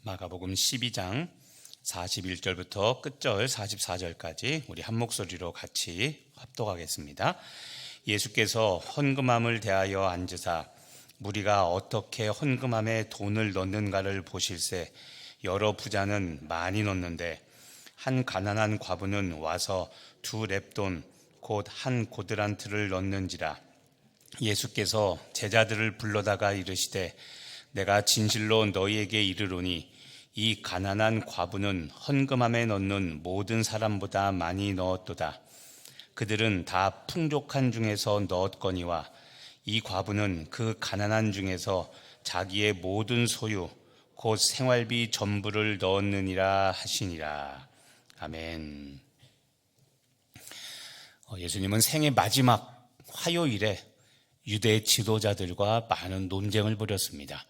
마가복음 12장 41절부터 끝절 44절까지 우리 한 목소리로 같이 합독하겠습니다. 예수께서 헌금함을 대하여 앉으사 무리가 어떻게 헌금함에 돈을 넣는가를 보실세 여러 부자는 많이 넣는데 한 가난한 과부는 와서 2렙돈 곧 한 고드란트를 넣는지라. 예수께서 제자들을 불러다가 이르시되 내가 진실로 너희에게 이르노니 이 가난한 과부는 헌금함에 넣는 모든 사람보다 많이 넣었도다. 그들은 다 풍족한 중에서 넣었거니와 이 과부는 그 가난한 중에서 자기의 모든 소유 곧 생활비 전부를 넣었느니라 하시니라. 아멘. 예수님은 생애 마지막 화요일에 유대 지도자들과 많은 논쟁을 벌였습니다.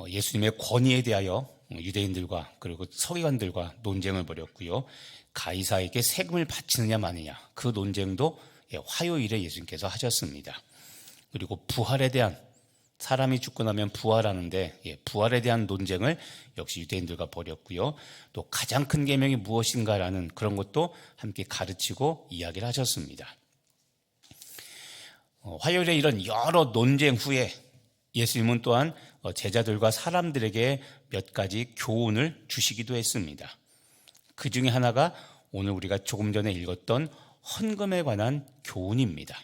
예수님의 권위에 대하여 유대인들과 그리고 서기관들과 논쟁을 벌였고요. 가이사에게 세금을 바치느냐 마느냐 그 논쟁도 화요일에 예수님께서 하셨습니다. 그리고 부활에 대한, 사람이 죽고 나면 부활하는데 부활에 대한 논쟁을 역시 유대인들과 벌였고요. 또 가장 큰 계명이 무엇인가라는 그런 것도 함께 가르치고 이야기를 하셨습니다. 화요일에 이런 여러 논쟁 후에 예수님은 또한 제자들과 사람들에게 몇 가지 교훈을 주시기도 했습니다. 그 중에 하나가 오늘 우리가 조금 전에 읽었던 헌금에 관한 교훈입니다.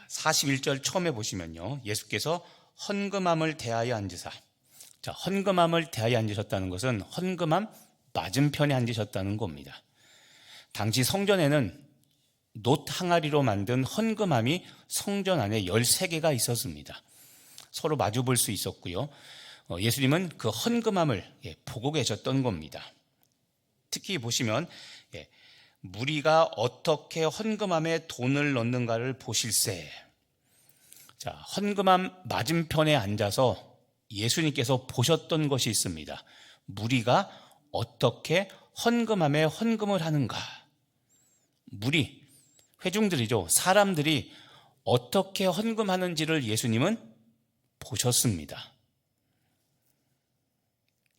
41절 처음에 보시면요, 예수께서 헌금함을 대하여 앉으사. 헌금함을 대하여 앉으셨다는 것은 헌금함 맞은편에 앉으셨다는 겁니다. 당시 성전에는 놋 항아리로 만든 헌금함이 성전 안에 13개가 있었습니다. 서로 마주 볼 수 있었고요. 예수님은 그 헌금함을 보고 계셨던 겁니다. 특히 보시면 무리가 어떻게 헌금함에 돈을 넣는가를 보실세. 헌금함 맞은편에 앉아서 예수님께서 보셨던 것이 있습니다. 무리가 어떻게 헌금함에 헌금을 하는가. 무리, 회중들이죠. 사람들이 어떻게 헌금하는지를 예수님은 보셨습니다.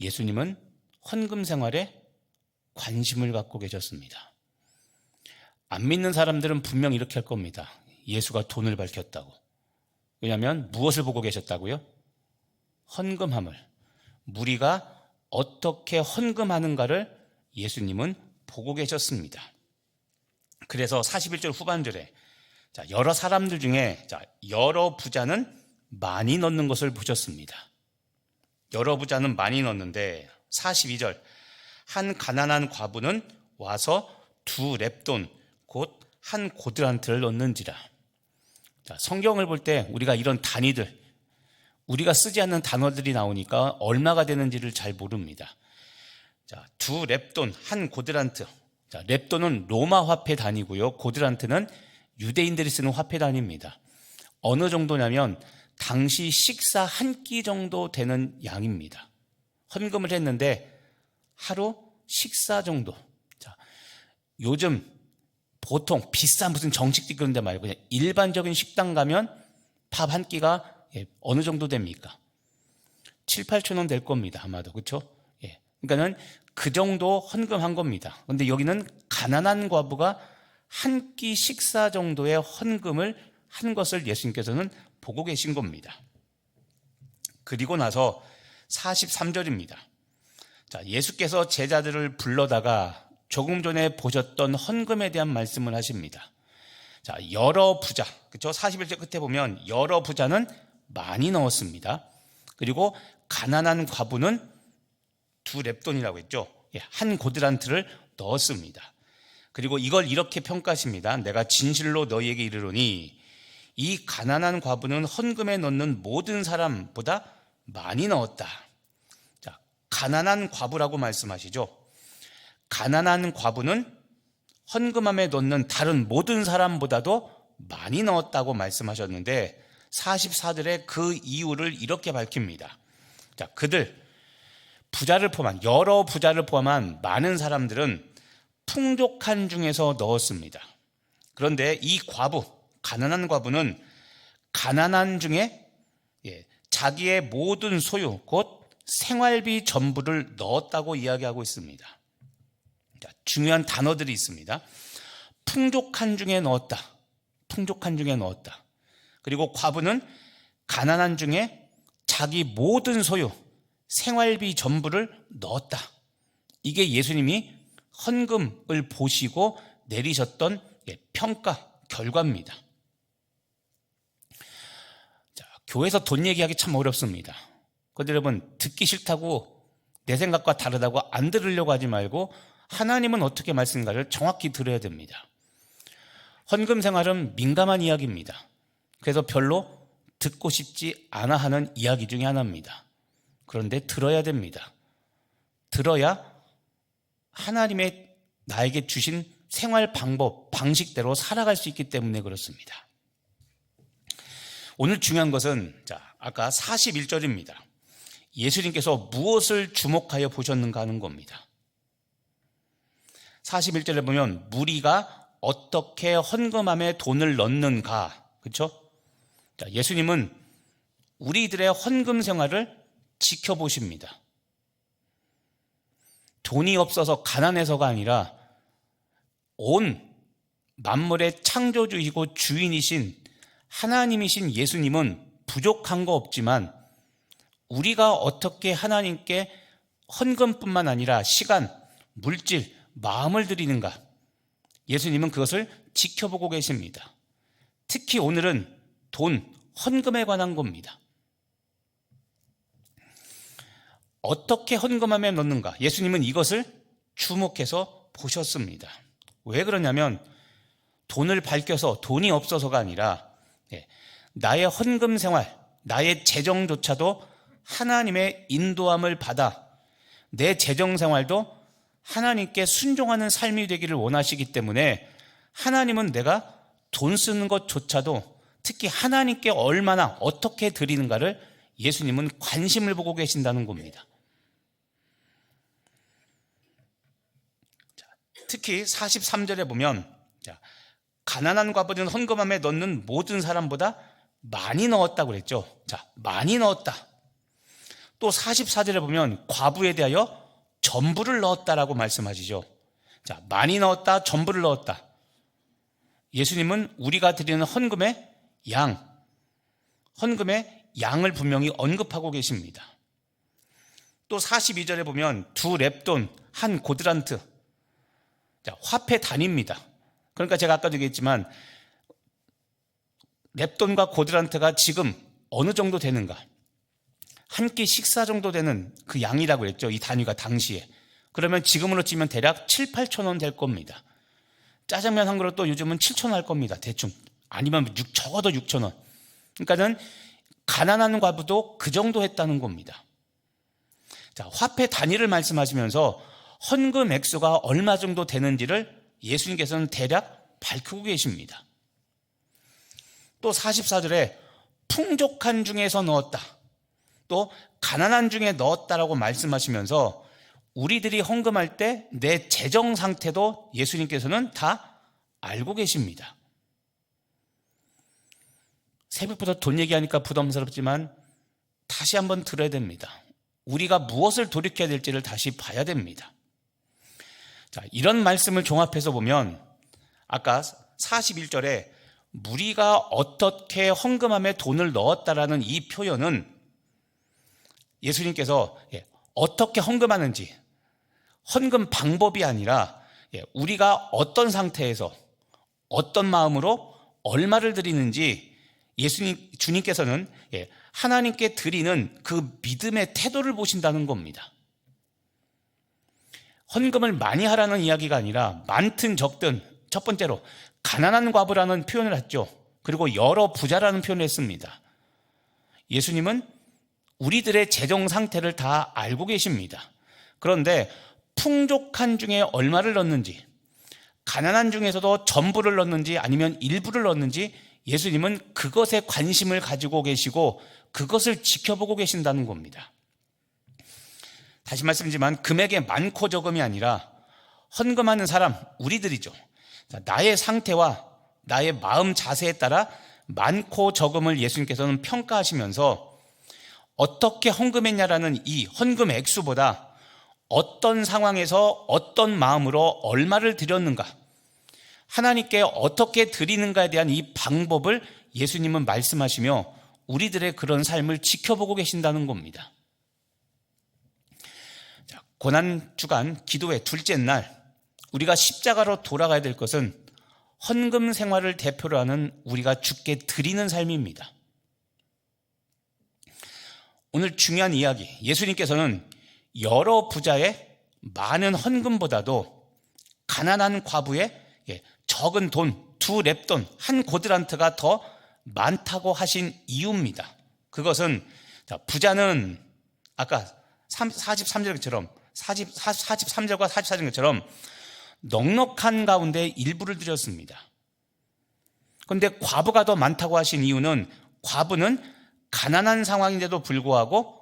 예수님은 헌금 생활에 관심을 갖고 계셨습니다. 안 믿는 사람들은 분명 이렇게 할 겁니다. 예수가 돈을 밝혔다고. 왜냐하면 무엇을 보고 계셨다고요? 헌금함을. 무리가 어떻게 헌금하는가를 예수님은 보고 계셨습니다. 그래서 41절 후반절에 여러 사람들 중에 여러 부자는 많이 넣는 것을 보셨습니다. 여러 부자는 많이 넣는데 42절 한 가난한 과부는 와서 2렙돈 곧 한 고드란트를 넣는지라. 성경을 볼 때 우리가 이런 단위들, 우리가 쓰지 않는 단어들이 나오니까 얼마가 되는지를 잘 모릅니다. 2렙돈 한 고드란트. 렙돈은 로마 화폐 단위고요. 고드란트는 유대인들이 쓰는 화폐 단위입니다. 어느 정도냐면 당시 식사 한 끼 정도 되는 양입니다. 헌금을 했는데 하루 식사 정도. 요즘 보통 비싼 무슨 정식집 그런 데 말고 그냥 일반적인 식당 가면 밥 한 끼가 어느 정도 됩니까? 7, 8천 원 될 겁니다. 아마도. 그렇죠? 그러니까는 그 정도 헌금한 겁니다. 그런데 여기는 가난한 과부가 한 끼 식사 정도의 헌금을 한 것을 예수님께서는 보고 계신 겁니다. 그리고 나서 43절입니다. 예수께서 제자들을 불러다가 조금 전에 보셨던 헌금에 대한 말씀을 하십니다. 여러 부자, 그렇죠? 41절 끝에 보면 여러 부자는 많이 넣었습니다. 그리고 가난한 과부는 2렙돈이라고 했죠. 한 고드란트를 넣었습니다. 그리고 이걸 이렇게 평가하십니다. 내가 진실로 너희에게 이르노니 이 가난한 과부는 헌금에 넣는 모든 사람보다 많이 넣었다. 가난한 과부라고 말씀하시죠. 가난한 과부는 헌금함에 넣는 다른 모든 사람보다도 많이 넣었다고 말씀하셨는데 44절에 그 이유를 이렇게 밝힙니다. 그들 부자를 포함한 여러 부자를 포함한 많은 사람들은 풍족한 중에서 넣었습니다. 그런데 이 과부, 가난한 과부는 가난한 중에 자기의 모든 소유, 곧 생활비 전부를 넣었다고 이야기하고 있습니다. 자, 중요한 단어들이 있습니다. 풍족한 중에 넣었다. 풍족한 중에 넣었다. 그리고 과부는 가난한 중에 자기 모든 소유, 생활비 전부를 넣었다. 이게 예수님이 헌금을 보시고 내리셨던 평가 결과입니다. 자, 교회에서 돈 얘기하기 참 어렵습니다. 그런데 여러분, 듣기 싫다고 내 생각과 다르다고 안 들으려고 하지 말고 하나님은 어떻게 말씀인가를 정확히 들어야 됩니다. 헌금 생활은 민감한 이야기입니다. 그래서 별로 듣고 싶지 않아 하는 이야기 중에 하나입니다. 그런데 들어야 됩니다. 들어야 하나님의 나에게 주신 생활 방법, 방식대로 살아갈 수 있기 때문에 그렇습니다. 오늘 중요한 것은 아까 41절입니다. 예수님께서 무엇을 주목하여 보셨는가 하는 겁니다. 41절에 보면 무리가 어떻게 헌금함에 돈을 넣는가, 그렇죠? 예수님은 우리들의 헌금 생활을 지켜보십니다. 돈이 없어서 가난해서가 아니라 온 만물의 창조주이고 주인이신 하나님이신 예수님은 부족한 거 없지만 우리가 어떻게 하나님께 헌금뿐만 아니라 시간, 물질, 마음을 드리는가, 예수님은 그것을 지켜보고 계십니다. 특히 오늘은 돈, 헌금에 관한 겁니다. 어떻게 헌금함에 넣는가, 예수님은 이것을 주목해서 보셨습니다. 왜 그러냐면 돈을 밝혀서 돈이 없어서가 아니라 나의 헌금 생활, 나의 재정조차도 하나님의 인도함을 받아 내 재정 생활도 하나님께 순종하는 삶이 되기를 원하시기 때문에 하나님은 내가 돈 쓰는 것조차도 특히 하나님께 얼마나 어떻게 드리는가를 예수님은 관심을 보고 계신다는 겁니다. 특히 43절에 보면 가난한 과부는 헌금함에 넣는 모든 사람보다 많이 넣었다고 그랬죠. 많이 넣었다. 또 44절에 보면 과부에 대하여 전부를 넣었다라고 말씀하시죠. 많이 넣었다, 전부를 넣었다. 예수님은 우리가 드리는 헌금의 양을 분명히 언급하고 계십니다. 또 42절에 보면 두 렙돈, 한 고드란트, 화폐 단위입니다. 그러니까 제가 아까도 얘기했지만 렙돈과 고드란트가 지금 어느 정도 되는가, 한 끼 식사 정도 되는 그 양이라고 그랬죠. 이 단위가 당시에. 그러면 지금으로 치면 대략 7, 8천 원 될 겁니다. 짜장면 한 그릇도 요즘은 7천 원 할 겁니다. 대충. 아니면 적어도 6천 원. 그러니까는 가난한 과부도 그 정도 했다는 겁니다. 화폐 단위를 말씀하시면서 헌금 액수가 얼마 정도 되는지를 예수님께서는 대략 밝히고 계십니다. 또 44절에 풍족한 중에서 넣었다, 또 가난한 중에 넣었다라고 말씀하시면서 우리들이 헌금할 때 내 재정 상태도 예수님께서는 다 알고 계십니다. 새벽부터 돈 얘기하니까 부담스럽지만 다시 한번 들어야 됩니다. 우리가 무엇을 돌이켜야 될지를 다시 봐야 됩니다. 이런 말씀을 종합해서 보면 아까 41절에 무리가 어떻게 헌금함에 돈을 넣었다라는 이 표현은 예수님께서 어떻게 헌금하는지, 헌금 방법이 아니라 우리가 어떤 상태에서 어떤 마음으로 얼마를 드리는지 주님께서는 하나님께 드리는 그 믿음의 태도를 보신다는 겁니다. 헌금을 많이 하라는 이야기가 아니라 많든 적든, 첫 번째로 가난한 과부라는 표현을 했죠. 그리고 여러 부자라는 표현을 했습니다. 예수님은 우리들의 재정 상태를 다 알고 계십니다. 그런데 풍족한 중에 얼마를 넣는지, 가난한 중에서도 전부를 넣는지 아니면 일부를 넣는지 예수님은 그것에 관심을 가지고 계시고 그것을 지켜보고 계신다는 겁니다. 다시 말씀드리지만 금액의 많고 적음이 아니라 헌금하는 사람, 우리들이죠. 나의 상태와 나의 마음 자세에 따라 많고 적음을 예수님께서는 평가하시면서 어떻게 헌금했냐라는 이 헌금 액수보다 어떤 상황에서 어떤 마음으로 얼마를 드렸는가, 하나님께 어떻게 드리는가에 대한 이 방법을 예수님은 말씀하시며 우리들의 그런 삶을 지켜보고 계신다는 겁니다. 고난주간 기도의 둘째 날, 우리가 십자가로 돌아가야 될 것은 헌금 생활을 대표로 하는 우리가 주께 드리는 삶입니다. 오늘 중요한 이야기, 예수님께서는 여러 부자의 많은 헌금보다도 가난한 과부의 적은 돈, 2렙돈, 1고드란트가 더 많다고 하신 이유입니다. 그것은 부자는 아까 43절처럼 43절과 44절처럼 넉넉한 가운데 일부를 드렸습니다. 그런데 과부가 더 많다고 하신 이유는 과부는 가난한 상황인데도 불구하고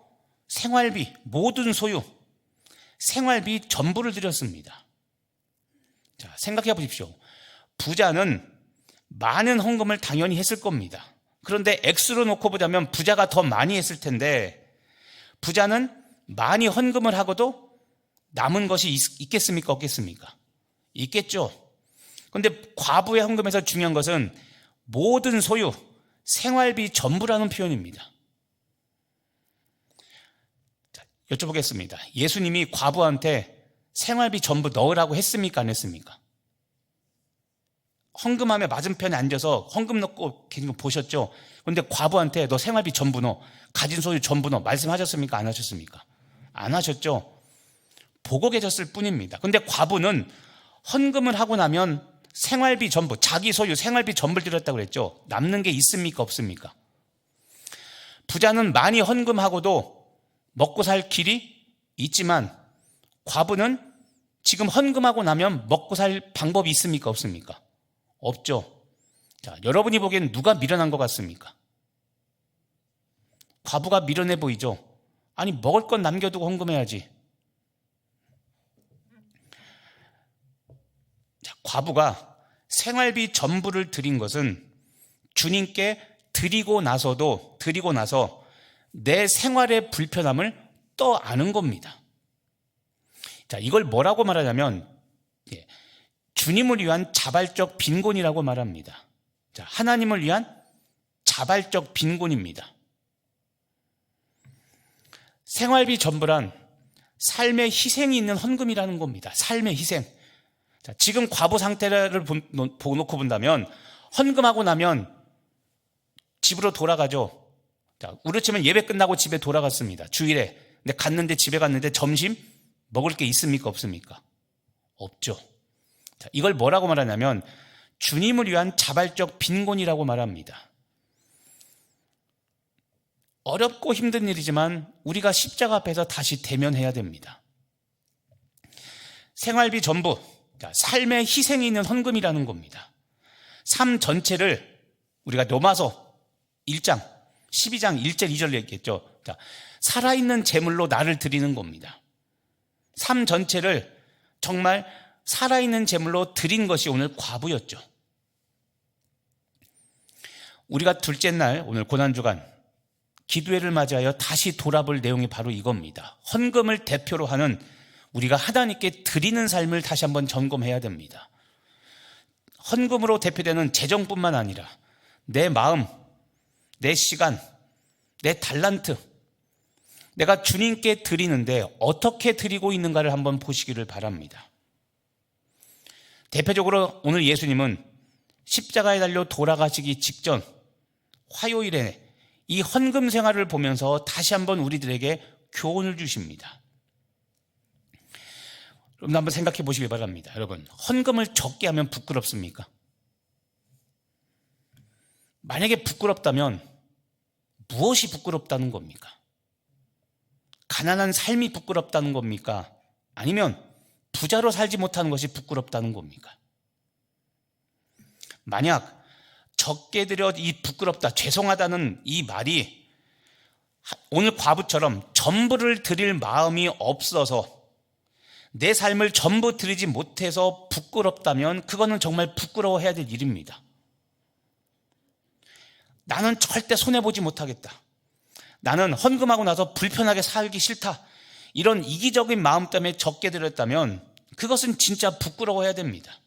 생활비, 모든 소유, 생활비 전부를 드렸습니다. 자, 생각해 보십시오. 부자는 많은 헌금을 당연히 했을 겁니다. 그런데 액수로 놓고 보자면 부자가 더 많이 했을 텐데, 부자는 많이 헌금을 하고도 남은 것이 있겠습니까? 없겠습니까? 있겠죠. 그런데 과부의 헌금에서 중요한 것은 모든 소유, 생활비 전부라는 표현입니다. 자, 여쭤보겠습니다. 예수님이 과부한테 생활비 전부 넣으라고 했습니까? 안 했습니까? 헌금함에 맞은편에 앉아서 헌금 넣고 계신 거 보셨죠? 그런데 과부한테 너 생활비 전부 넣어, 가진 소유 전부 넣어 말씀하셨습니까? 안 하셨습니까? 안 하셨죠? 보고 계셨을 뿐입니다. 그런데 과부는 헌금을 하고 나면 생활비 전부, 자기 소유 생활비 전부를 드렸다고 그랬죠. 남는 게 있습니까? 없습니까? 부자는 많이 헌금하고도 먹고 살 길이 있지만 과부는 지금 헌금하고 나면 먹고 살 방법이 있습니까? 없습니까? 없죠. 자, 여러분이 보기엔 누가 미련한 것 같습니까? 과부가 미련해 보이죠? 아니, 먹을 건 남겨두고 헌금해야지. 자, 과부가 생활비 전부를 드린 것은 주님께 드리고 나서 내 생활의 불편함을 떠안은 겁니다. 자, 이걸 뭐라고 말하냐면 주님을 위한 자발적 빈곤이라고 말합니다. 자, 하나님을 위한 자발적 빈곤입니다. 생활비 전부란 삶의 희생이 있는 헌금이라는 겁니다. 삶의 희생. 자, 지금 과부 상태를 놓고 본다면 헌금하고 나면 집으로 돌아가죠. 자, 우리치면 예배 끝나고 집에 돌아갔습니다. 주일에. 근데 집에 갔는데 점심 먹을 게 있습니까? 없습니까? 없죠. 자, 이걸 뭐라고 말하냐면 주님을 위한 자발적 빈곤이라고 말합니다. 어렵고 힘든 일이지만 우리가 십자가 앞에서 다시 대면해야 됩니다. 생활비 전부, 삶의 희생이 있는 헌금이라는 겁니다. 삶 전체를 우리가 로마서 1장 12장 1절 2절 얘기했죠. 자, 살아있는 제물로 나를 드리는 겁니다. 삶 전체를 정말 살아있는 제물로 드린 것이 오늘 과부였죠. 우리가 둘째 날 오늘 고난주간 기도회를 맞이하여 다시 돌아볼 내용이 바로 이겁니다. 헌금을 대표로 하는 우리가 하나님께 드리는 삶을 다시 한번 점검해야 됩니다. 헌금으로 대표되는 재정뿐만 아니라 내 마음, 내 시간, 내 달란트, 내가 주님께 드리는데 어떻게 드리고 있는가를 한번 보시기를 바랍니다. 대표적으로 오늘 예수님은 십자가에 달려 돌아가시기 직전 화요일에 이 헌금 생활을 보면서 다시 한번 우리들에게 교훈을 주십니다. 여러분 한번 생각해 보시기 바랍니다. 여러분, 헌금을 적게 하면 부끄럽습니까? 만약에 부끄럽다면 무엇이 부끄럽다는 겁니까? 가난한 삶이 부끄럽다는 겁니까? 아니면 부자로 살지 못하는 것이 부끄럽다는 겁니까? 만약 적게 드려 이 부끄럽다, 죄송하다는 이 말이 오늘 과부처럼 전부를 드릴 마음이 없어서 내 삶을 전부 드리지 못해서 부끄럽다면 그거는 정말 부끄러워해야 될 일입니다. 나는 절대 손해보지 못하겠다. 나는 헌금하고 나서 불편하게 살기 싫다, 이런 이기적인 마음 때문에 적게 드렸다면 그것은 진짜 부끄러워해야 됩니다.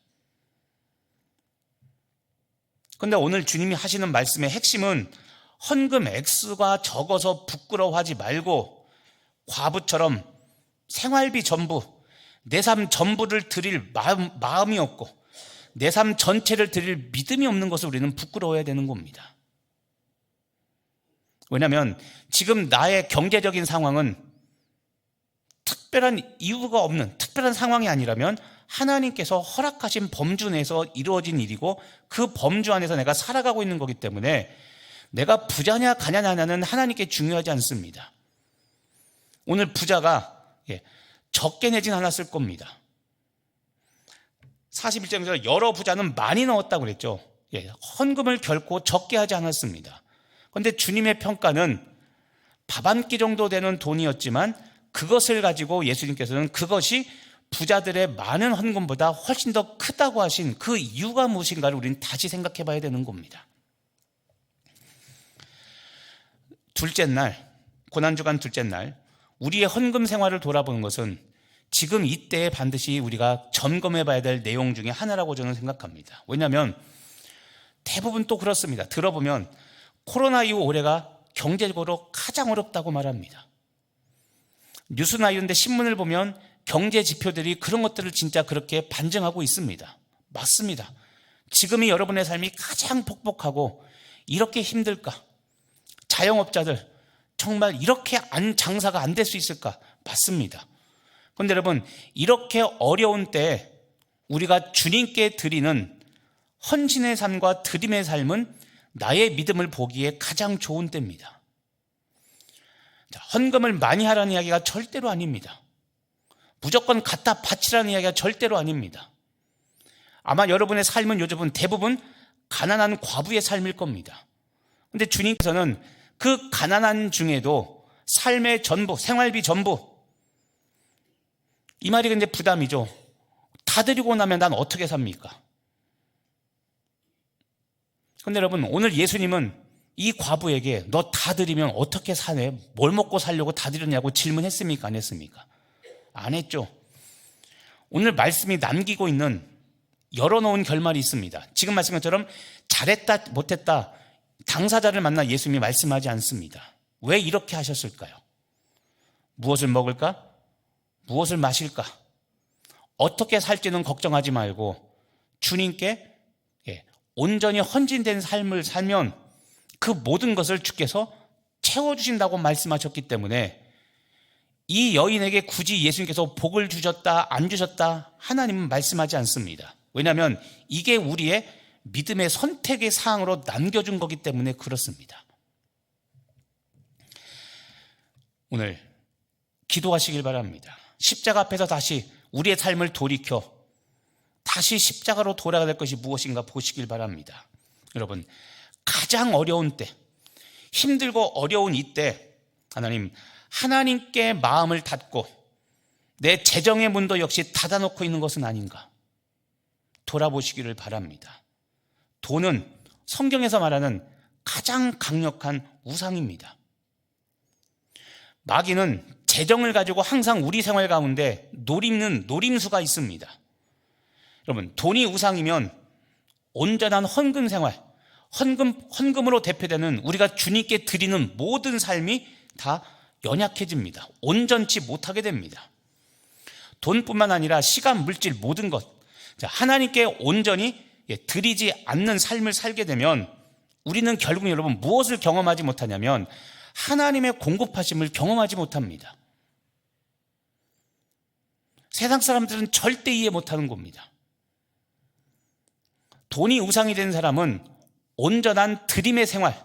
그런데 오늘 주님이 하시는 말씀의 핵심은 헌금 액수가 적어서 부끄러워하지 말고 과부처럼 생활비 전부, 내 삶 전부를 드릴 마음이 없고 내 삶 전체를 드릴 믿음이 없는 것을 우리는 부끄러워해야 되는 겁니다. 왜냐하면 지금 나의 경제적인 상황은 특별한 이유가 없는 특별한 상황이 아니라면 하나님께서 허락하신 범주 내에서 이루어진 일이고 그 범주 안에서 내가 살아가고 있는 거기 때문에 내가 부자냐 가난하냐는 하나님께 중요하지 않습니다. 오늘 부자가 적게 내진 않았을 겁니다. 41장에서 여러 부자는 많이 넣었다고 그랬죠. 헌금을 결코 적게 하지 않았습니다. 그런데 주님의 평가는 밥 한 끼 정도 되는 돈이었지만 그것을 가지고 예수님께서는 그것이 부자들의 많은 헌금보다 훨씬 더 크다고 하신 그 이유가 무엇인가를 우리는 다시 생각해 봐야 되는 겁니다. 둘째 날, 고난주간 둘째 날, 우리의 헌금 생활을 돌아보는 것은 지금 이때에 반드시 우리가 점검해 봐야 될 내용 중에 하나라고 저는 생각합니다. 왜냐하면 대부분 또 그렇습니다. 들어보면 코로나 이후 올해가 경제적으로 가장 어렵다고 말합니다. 뉴스나 이런 데 신문을 보면 경제 지표들이 그런 것들을 진짜 그렇게 반증하고 있습니다. 맞습니다. 지금이 여러분의 삶이 가장 퍽퍽하고 이렇게 힘들까? 자영업자들 정말 이렇게 장사가 안 될 수 있을까? 맞습니다. 그런데 여러분, 이렇게 어려운 때 우리가 주님께 드리는 헌신의 삶과 드림의 삶은 나의 믿음을 보기에 가장 좋은 때입니다. 헌금을 많이 하라는 이야기가 절대로 아닙니다. 무조건 갖다 바치라는 이야기가 절대로 아닙니다. 아마 여러분의 삶은 요즘은 대부분 가난한 과부의 삶일 겁니다. 그런데 주님께서는 그 가난한 중에도 삶의 전부, 생활비 전부, 이 말이 근데 부담이죠. 다 드리고 나면 난 어떻게 삽니까? 그런데 여러분, 오늘 예수님은 이 과부에게 너 다 드리면 어떻게 사네? 뭘 먹고 살려고 다 드렸냐고 질문했습니까? 안 했습니까? 안 했죠. 오늘 말씀이 남기고 있는 열어놓은 결말이 있습니다. 지금 말씀한 것처럼 잘했다 못했다 당사자를 만나 예수님이 말씀하지 않습니다. 왜 이렇게 하셨을까요? 무엇을 먹을까? 무엇을 마실까? 어떻게 살지는 걱정하지 말고 주님께 온전히 헌신된 삶을 살면 그 모든 것을 주께서 채워주신다고 말씀하셨기 때문에 이 여인에게 굳이 예수님께서 복을 주셨다 안 주셨다 하나님은 말씀하지 않습니다. 왜냐하면 이게 우리의 믿음의 선택의 사항으로 남겨준 거기 때문에 그렇습니다. 오늘 기도하시길 바랍니다. 십자가 앞에서 다시 우리의 삶을 돌이켜 다시 십자가로 돌아가야 될 것이 무엇인가 보시길 바랍니다. 여러분, 가장 어려운 때, 힘들고 어려운 이때 하나님께 마음을 닫고 내 재정의 문도 역시 닫아놓고 있는 것은 아닌가 돌아보시기를 바랍니다. 돈은 성경에서 말하는 가장 강력한 우상입니다. 마귀는 재정을 가지고 항상 우리 생활 가운데 노리는 노림수가 있습니다. 여러분, 돈이 우상이면 온전한 헌금 생활, 헌금으로 대표되는 우리가 주님께 드리는 모든 삶이 다 연약해집니다. 온전치 못하게 됩니다. 돈뿐만 아니라 시간, 물질, 모든 것, 하나님께 온전히 드리지 않는 삶을 살게 되면 우리는 결국 여러분 무엇을 경험하지 못하냐면 하나님의 공급하심을 경험하지 못합니다. 세상 사람들은 절대 이해 못하는 겁니다. 돈이 우상이 된 사람은 온전한 드림의 생활,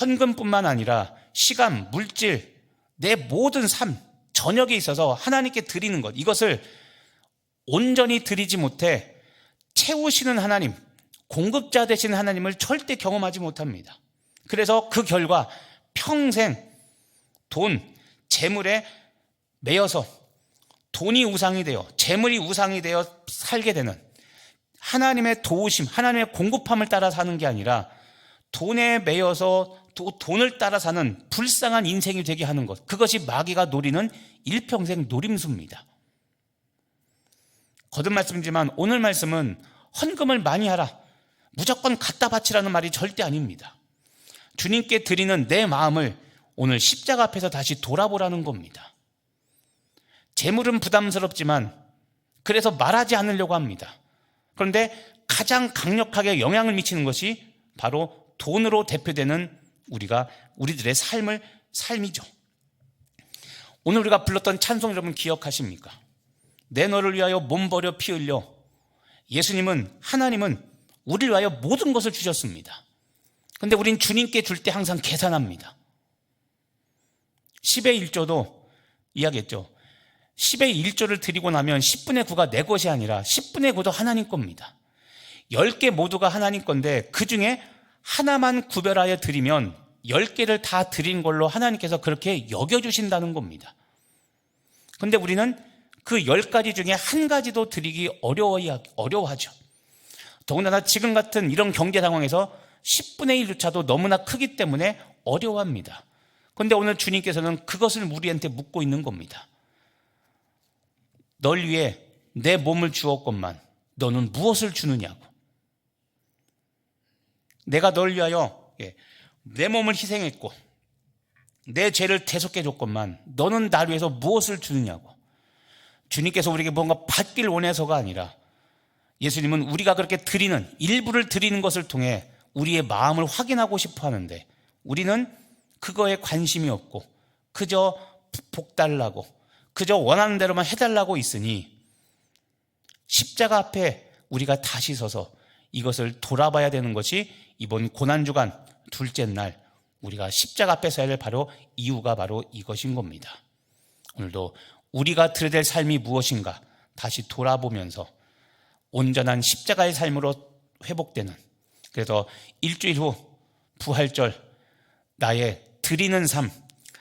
헌금뿐만 아니라 시간, 물질, 내 모든 삶, 저녁에 있어서 하나님께 드리는 것, 이것을 온전히 드리지 못해 채우시는 하나님, 공급자 되시는 하나님을 절대 경험하지 못합니다. 그래서 그 결과 평생 돈, 재물에 매여서 돈이 우상이 되어 재물이 우상이 되어 살게 되는, 하나님의 도우심, 하나님의 공급함을 따라 사는 게 아니라 돈에 매여서 돈을 따라 사는 불쌍한 인생이 되게 하는 것, 그것이 마귀가 노리는 일평생 노림수입니다. 거듭 말씀이지만 오늘 말씀은 헌금을 많이 하라, 무조건 갖다 바치라는 말이 절대 아닙니다. 주님께 드리는 내 마음을 오늘 십자가 앞에서 다시 돌아보라는 겁니다. 재물은 부담스럽지만 그래서 말하지 않으려고 합니다. 그런데 가장 강력하게 영향을 미치는 것이 바로 돈으로 대표되는 우리들의 삶이죠. 오늘 우리가 불렀던 찬송 여러분 기억하십니까? 내 너를 위하여 몸 버려 피 흘려. 하나님은 우리를 위하여 모든 것을 주셨습니다. 그런데 우린 주님께 줄 때 항상 계산합니다. 10의 1조도 이야기했죠. 10의 1조를 드리고 나면 10분의 9가 내 것이 아니라 10분의 9도 하나님 겁니다. 10개 모두가 하나님 건데 그 중에 하나만 구별하여 드리면 10개를 다 드린 걸로 하나님께서 그렇게 여겨주신다는 겁니다. 그런데 우리는 그 10가지 중에 한 가지도 드리기 어려워하죠. 더군다나 지금 같은 이런 경제 상황에서 10분의 1조차도 너무나 크기 때문에 어려워합니다. 그런데 오늘 주님께서는 그것을 우리한테 묻고 있는 겁니다. 널 위해 내 몸을 주었건만 너는 무엇을 주느냐고. 내가 널 위하여 내 몸을 희생했고 내 죄를 대속해 줬건만 너는 나를 위해서 무엇을 주느냐고. 주님께서 우리에게 뭔가 받길 원해서가 아니라 예수님은 우리가 그렇게 일부를 드리는 것을 통해 우리의 마음을 확인하고 싶어 하는데 우리는 그거에 관심이 없고 그저 복 달라고, 그저 원하는 대로만 해달라고 있으니 십자가 앞에 우리가 다시 서서 이것을 돌아봐야 되는 것이 이번 고난주간 둘째 날 우리가 십자가 앞에 서야 될 이유가 바로 이것인 겁니다. 오늘도 우리가 드려야 될 삶이 무엇인가 다시 돌아보면서 온전한 십자가의 삶으로 회복되는, 그래서 일주일 후 부활절 나의 드리는 삶,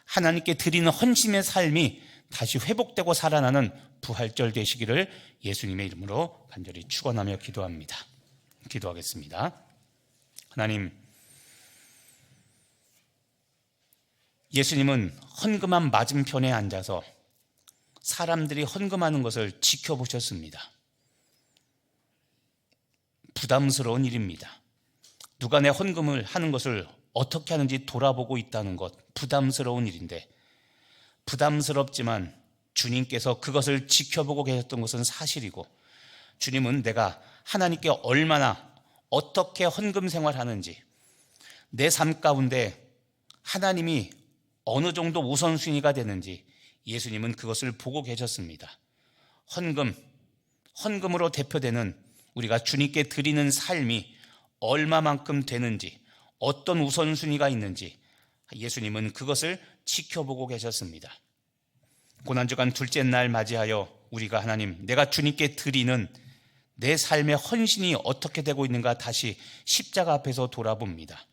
하나님께 드리는 헌신의 삶이 다시 회복되고 살아나는 부활절 되시기를 예수님의 이름으로 간절히 축원하며 기도합니다. 기도하겠습니다. 하나님, 예수님은 헌금함 맞은편에 앉아서 사람들이 헌금하는 것을 지켜보셨습니다. 부담스러운 일입니다. 누가 내 헌금을 하는 것을 어떻게 하는지 돌아보고 있다는 것, 부담스러운 일인데, 부담스럽지만 주님께서 그것을 지켜보고 계셨던 것은 사실이고, 주님은 내가 하나님께 얼마나 어떻게 헌금 생활하는지, 내 삶 가운데 하나님이 어느 정도 우선순위가 되는지 예수님은 그것을 보고 계셨습니다. 헌금으로 대표되는 우리가 주님께 드리는 삶이 얼마만큼 되는지, 어떤 우선순위가 있는지 예수님은 그것을 지켜보고 계셨습니다. 고난주간 둘째 날 맞이하여 우리가 하나님, 내가 주님께 드리는 내 삶의 헌신이 어떻게 되고 있는가 다시 십자가 앞에서 돌아봅니다.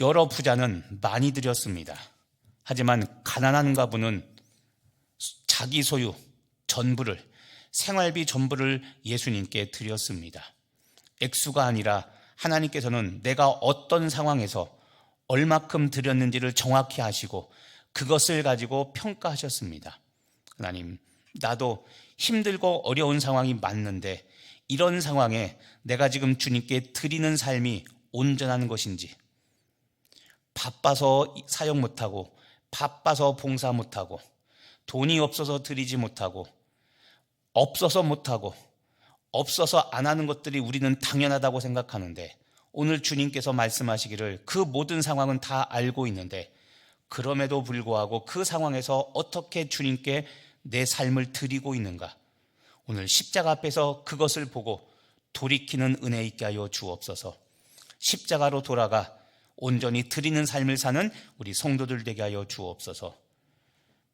여러 부자는 많이 드렸습니다. 하지만 가난한 가부는 자기 소유 전부를, 생활비 전부를 예수님께 드렸습니다. 액수가 아니라 하나님께서는 내가 어떤 상황에서 얼마큼 드렸는지를 정확히 아시고 그것을 가지고 평가하셨습니다. 하나님, 나도 힘들고 어려운 상황이 맞는데 이런 상황에 내가 지금 주님께 드리는 삶이 온전한 것인지, 바빠서 사역 못하고, 바빠서 봉사 못하고, 돈이 없어서 드리지 못하고, 없어서 못하고, 없어서 안 하는 것들이 우리는 당연하다고 생각하는데, 오늘 주님께서 말씀하시기를 그 모든 상황은 다 알고 있는데 그럼에도 불구하고 그 상황에서 어떻게 주님께 내 삶을 드리고 있는가, 오늘 십자가 앞에서 그것을 보고 돌이키는 은혜 있게 하여 주옵소서. 십자가로 돌아가 온전히 드리는 삶을 사는 우리 성도들 되게 하여 주옵소서.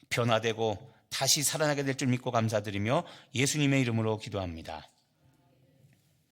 변화되고 다시 살아나게 될 줄 믿고 감사드리며 예수님의 이름으로 기도합니다.